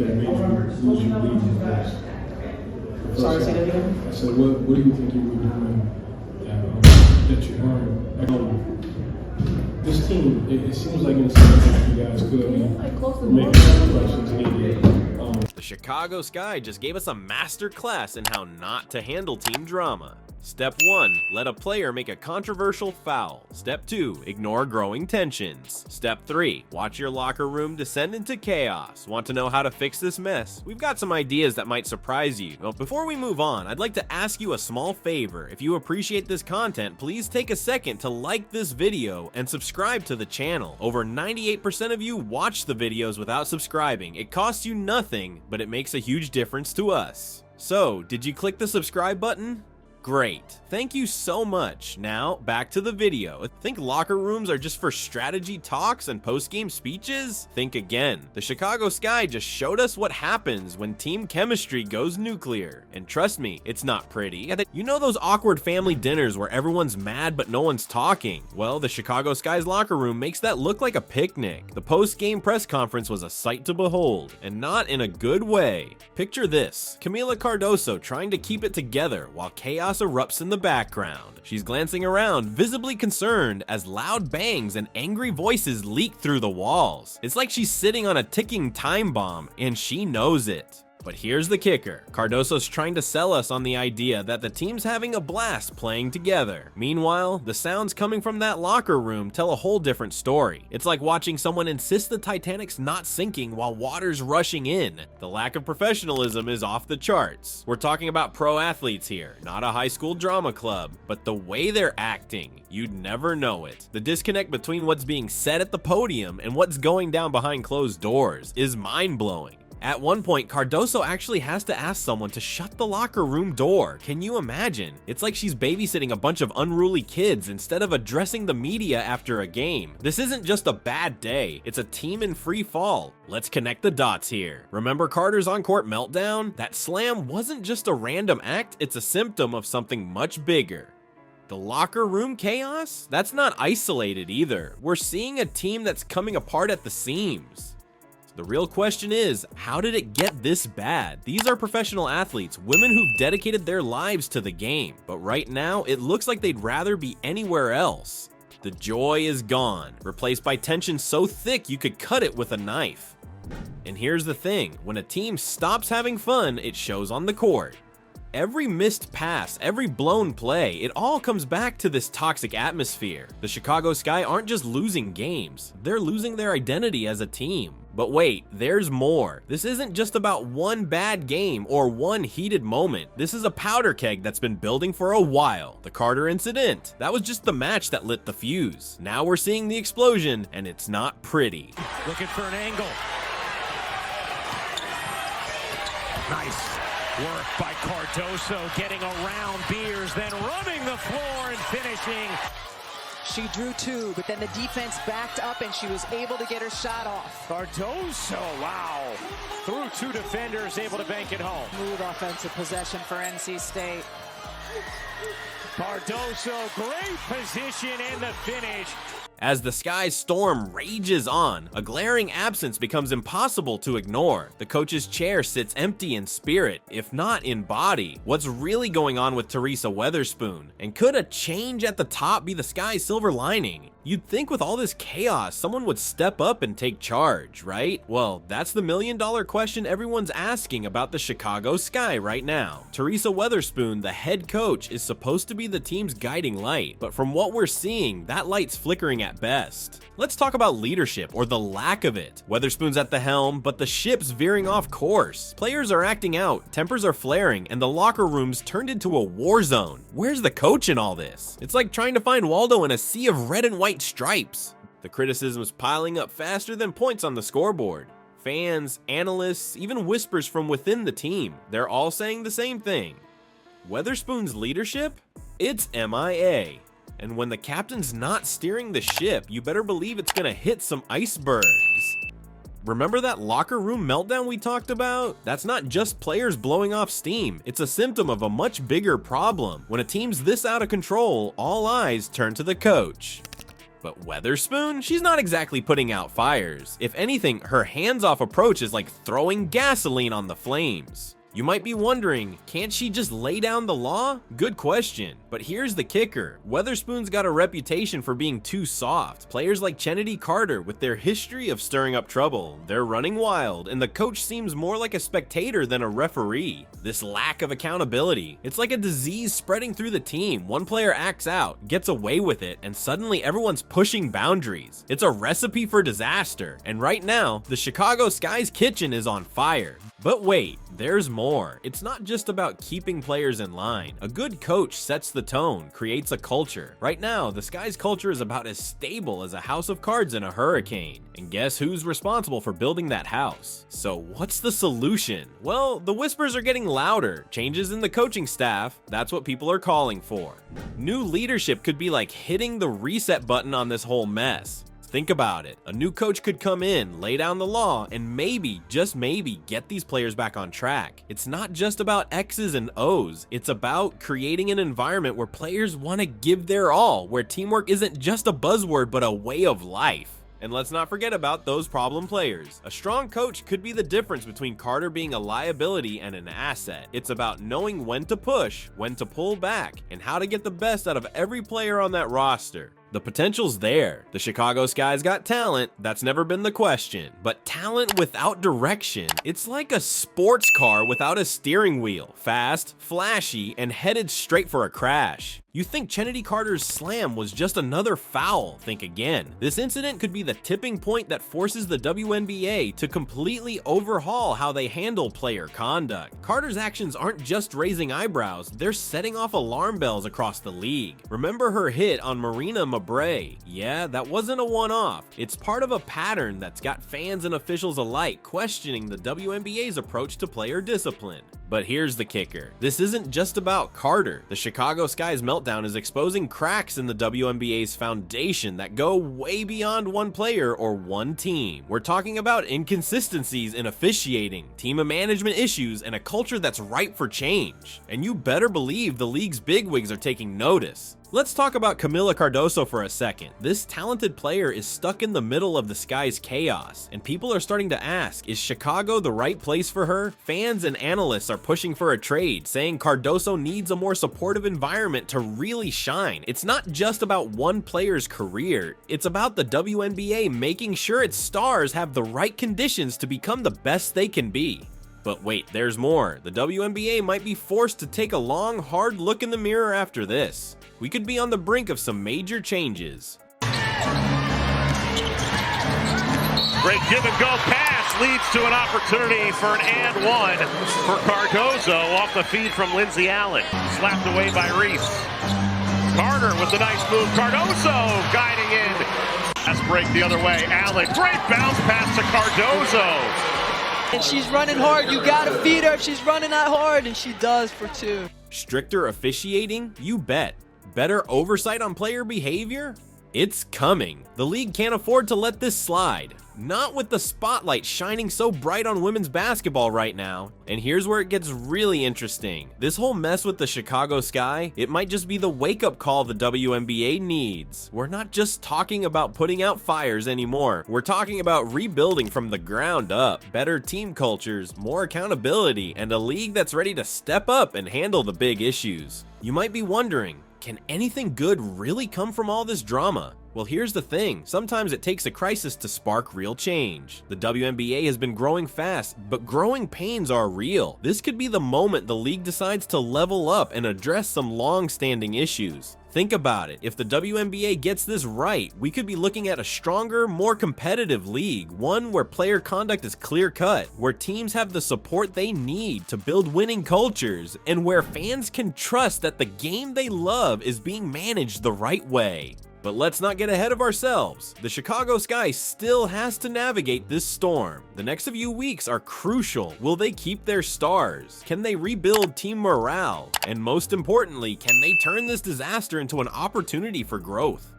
that made you lose your lead in the first? Sorry, say that again? I said, what do you think you were doing that you weren't? This team, it seems like in the second half you guys could be making some questions needed. The Chicago Sky just gave us a master class in how not to handle team drama. Step 1, let a player make a controversial foul. Step 2, ignore growing tensions. Step 3, watch your locker room descend into chaos. Want to know how to fix this mess? We've got some ideas that might surprise you. Well, before we move on, I'd like to ask you a small favor. If you appreciate this content, please take a second to like this video and subscribe to the channel. Over 98% of you watch the videos without subscribing. It costs you nothing, but it makes a huge difference to us. So, did you click the subscribe button? Great. Thank you so much. Now, back to the video. Think locker rooms are just for strategy talks and post-game speeches? Think again. The Chicago Sky just showed us what happens when team chemistry goes nuclear. And trust me, it's not pretty. You know those awkward family dinners where everyone's mad but no one's talking? Well, the Chicago Sky's locker room makes that look like a picnic. The post-game press conference was a sight to behold, and not in a good way. Picture this: Camila Cardoso trying to keep it together while chaos erupts in the background. She's glancing around, visibly concerned, as loud bangs and angry voices leak through the walls. It's like she's sitting on a ticking time bomb, and she knows it. But here's the kicker. Cardoso's trying to sell us on the idea that the team's having a blast playing together. Meanwhile, the sounds coming from that locker room tell a whole different story. It's like watching someone insist the Titanic's not sinking while water's rushing in. The lack of professionalism is off the charts. We're talking about pro athletes here, not a high school drama club, but the way they're acting, you'd never know it. The disconnect between what's being said at the podium and what's going down behind closed doors is mind-blowing. At one point, Cardoso actually has to ask someone to shut the locker room door. Can you imagine? It's like she's babysitting a bunch of unruly kids instead of addressing the media after a game. This isn't just a bad day, it's a team in free fall. Let's connect the dots here. Remember Carter's on-court meltdown? That slam wasn't just a random act, it's a symptom of something much bigger. The locker room chaos? That's not isolated either. We're seeing a team that's coming apart at the seams. The real question is, how did it get this bad? These are professional athletes, women who've dedicated their lives to the game, but right now it looks like they'd rather be anywhere else. The joy is gone, replaced by tension so thick you could cut it with a knife. And here's the thing, when a team stops having fun, it shows on the court. Every missed pass, every blown play, it all comes back to this toxic atmosphere. The Chicago Sky aren't just losing games, they're losing their identity as a team. But wait, there's more. This isn't just about one bad game or one heated moment. This is a powder keg that's been building for a while. The Carter incident, that was just the match that lit the fuse. Now we're seeing the explosion, and it's not pretty. Looking for an angle. Nice work by Cardoso, getting around Beers, then running the floor and finishing. She drew two, but then the defense backed up and she was able to get her shot off. Cardoso, wow. Through two defenders, able to bank it home. Smooth offensive possession for NC State. Cardoso, great position in the finish. As the Sky's storm rages on, a glaring absence becomes impossible to ignore. The coach's chair sits empty in spirit, if not in body. What's really going on with Teresa Weatherspoon? And could a change at the top be the Sky's silver lining? You'd think with all this chaos, someone would step up and take charge, right? Well, that's the million-dollar question everyone's asking about the Chicago Sky right now. Teresa Weatherspoon, the head coach, is supposed to be the team's guiding light, but from what we're seeing, that light's flickering at best. Let's talk about leadership, or the lack of it. Weatherspoon's at the helm, but the ship's veering off course. Players are acting out, tempers are flaring, and the locker room's turned into a war zone. Where's the coach in all this? It's like trying to find Waldo in a sea of red and white stripes. The criticism's piling up faster than points on the scoreboard. Fans, analysts, even whispers from within the team, they're all saying the same thing. Weatherspoon's leadership? It's MIA. And when the captain's not steering the ship, you better believe it's gonna hit some icebergs. Remember that locker room meltdown we talked about? That's not just players blowing off steam, it's a symptom of a much bigger problem. When a team's this out of control, all eyes turn to the coach. But Weatherspoon? She's not exactly putting out fires. If anything, her hands-off approach is like throwing gasoline on the flames. You might be wondering, can't she just lay down the law? Good question. But here's the kicker. Weatherspoon's got a reputation for being too soft. Players like Chennedy Carter, with their history of stirring up trouble, they're running wild, and the coach seems more like a spectator than a referee. This lack of accountability, it's like a disease spreading through the team. One player acts out, gets away with it, and suddenly everyone's pushing boundaries. It's a recipe for disaster. And right now, the Chicago Sky's kitchen is on fire. But wait, there's more. It's not just about keeping players in line. A good coach sets the tone, creates a culture. Right now, the Sky's culture is about as stable as a house of cards in a hurricane. And guess who's responsible for building that house? So what's the solution? Well, the whispers are getting louder. Changes in the coaching staff, that's what people are calling for. New leadership could be like hitting the reset button on this whole mess. Think about it. A new coach could come in, lay down the law, and maybe, just maybe, get these players back on track. It's not just about X's and O's. It's about creating an environment where players want to give their all, where teamwork isn't just a buzzword but a way of life. And let's not forget about those problem players. A strong coach could be the difference between Carter being a liability and an asset. It's about knowing when to push, when to pull back, and how to get the best out of every player on that roster. The potential's there. The Chicago Sky's got talent, that's never been the question. But talent without direction, it's like a sports car without a steering wheel. Fast, flashy, and headed straight for a crash. You think Chennedy Carter's slam was just another foul? Think again. This incident could be the tipping point that forces the WNBA to completely overhaul how they handle player conduct. Carter's actions aren't just raising eyebrows, they're setting off alarm bells across the league. Remember her hit on Marina Mabrey? Yeah, that wasn't a one-off. It's part of a pattern that's got fans and officials alike questioning the WNBA's approach to player discipline. But here's the kicker. This isn't just about Carter. The Chicago Sky's meltdown is exposing cracks in the WNBA's foundation that go way beyond one player or one team. We're talking about inconsistencies in officiating, team management issues, and a culture that's ripe for change. And you better believe the league's bigwigs are taking notice. Let's talk about Kamilla Cardoso for a second. This talented player is stuck in the middle of the Sky's chaos, and people are starting to ask, is Chicago the right place for her? Fans and analysts are pushing for a trade, saying Cardoso needs a more supportive environment to really shine. It's not just about one player's career, it's about the WNBA making sure its stars have the right conditions to become the best they can be. But wait, there's more. The WNBA might be forced to take a long, hard look in the mirror after this. We could be on the brink of some major changes. Great give and go pass leads to an opportunity for an and one for Cardoso off the feed from Lindsay Allen. Slapped away by Reese. Carter with the nice move. Cardoso guiding in. Pass break the other way. Allen, great bounce pass to Cardoso. And she's running hard. You gotta feed her if she's running that hard, and she does for two. Stricter officiating? You bet. Better oversight on player behavior? It's coming. The league can't afford to let this slide. Not with the spotlight shining so bright on women's basketball right now. And here's where it gets really interesting. This whole mess with the Chicago Sky, it might just be the wake-up call the WNBA needs. We're not just talking about putting out fires anymore. We're talking about rebuilding from the ground up. Better team cultures, more accountability, and a league that's ready to step up and handle the big issues. You might be wondering, can anything good really come from all this drama? Well, here's the thing. Sometimes it takes a crisis to spark real change. The WNBA has been growing fast, but growing pains are real. This could be the moment the league decides to level up and address some long-standing issues. Think about it. If the WNBA gets this right, we could be looking at a stronger, more competitive league, one where player conduct is clear-cut, where teams have the support they need to build winning cultures, and where fans can trust that the game they love is being managed the right way. But let's not get ahead of ourselves. The Chicago Sky still has to navigate this storm. The next few weeks are crucial. Will they keep their stars? Can they rebuild team morale? And most importantly, can they turn this disaster into an opportunity for growth?